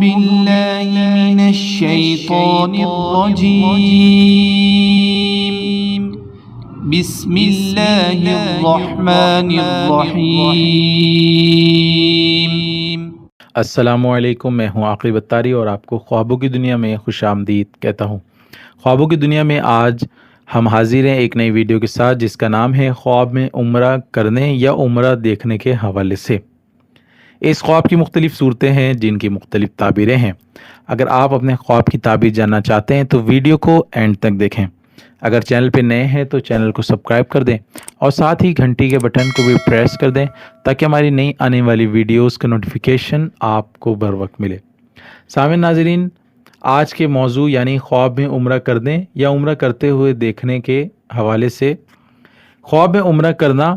بالله من الشيطان الرجيم بسم الله الرحمن الرحيم۔ السلام علیکم، میں ہوں عاقب اتاری اور آپ کو خوابوں کی دنیا میں خوش آمدید کہتا ہوں۔ خوابوں کی دنیا میں آج ہم حاضر ہیں ایک نئی ویڈیو کے ساتھ جس کا نام ہے خواب میں عمرہ کرنے یا عمرہ دیکھنے کے حوالے سے۔ اس خواب کی مختلف صورتیں ہیں جن کی مختلف تعبیریں ہیں۔ اگر آپ اپنے خواب کی تعبیر جاننا چاہتے ہیں تو ویڈیو کو اینڈ تک دیکھیں۔ اگر چینل پہ نئے ہیں تو چینل کو سبسکرائب کر دیں اور ساتھ ہی گھنٹی کے بٹن کو بھی پریس کر دیں تاکہ ہماری نئی آنے والی ویڈیوز کا نوٹیفیکیشن آپ کو بر وقت ملے۔ سامعین ناظرین، آج کے موضوع یعنی خواب میں عمرہ کرنے یا عمرہ کرتے ہوئے دیکھنے کے حوالے سے۔ خواب میں عمرہ کرنا،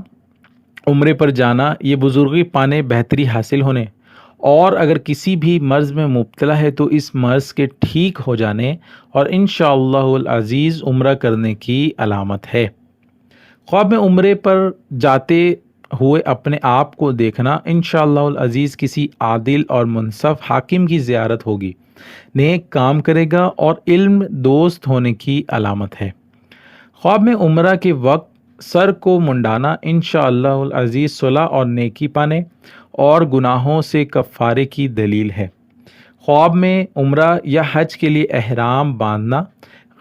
عمرے پر جانا، یہ بزرگی پانے، بہتری حاصل ہونے اور اگر کسی بھی مرض میں مبتلا ہے تو اس مرض کے ٹھیک ہو جانے اور انشاءاللہ العزیز عمرہ کرنے کی علامت ہے۔ خواب میں عمرے پر جاتے ہوئے اپنے آپ کو دیکھنا انشاءاللہ العزیز کسی عادل اور منصف حاکم کی زیارت ہوگی، نیک کام کرے گا اور علم دوست ہونے کی علامت ہے۔ خواب میں عمرہ کے وقت سر کو منڈانا انشاءاللہ العزیز صلح اور نیکی پانے اور گناہوں سے کفارے کی دلیل ہے۔ خواب میں عمرہ یا حج کے لیے احرام باندھنا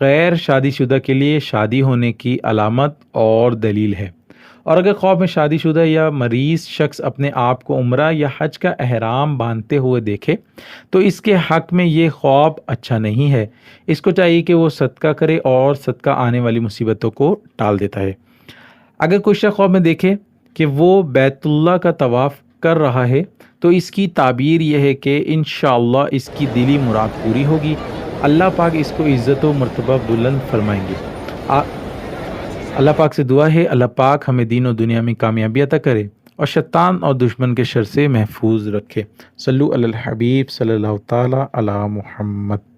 غیر شادی شدہ کے لیے شادی ہونے کی علامت اور دلیل ہے، اور اگر خواب میں شادی شدہ یا مریض شخص اپنے آپ کو عمرہ یا حج کا احرام باندھتے ہوئے دیکھے تو اس کے حق میں یہ خواب اچھا نہیں ہے۔ اس کو چاہیے کہ وہ صدقہ کرے اور صدقہ آنے والی مصیبتوں کو ٹال دیتا ہے۔ اگر کوئی شخص خواب میں دیکھے کہ وہ بیت اللہ کا طواف کر رہا ہے تو اس کی تعبیر یہ ہے کہ انشاءاللہ اس کی دلی مراد پوری ہوگی، اللہ پاک اس کو عزت و مرتبہ بلند فرمائیں گے۔ اللہ پاک سے دعا ہے اللہ پاک ہمیں دین و دنیا میں کامیابی عطا کرے اور شیطان اور دشمن کے شر سے محفوظ رکھے۔ صلو علی الحبیب صلی اللہ تعالی علی محمد۔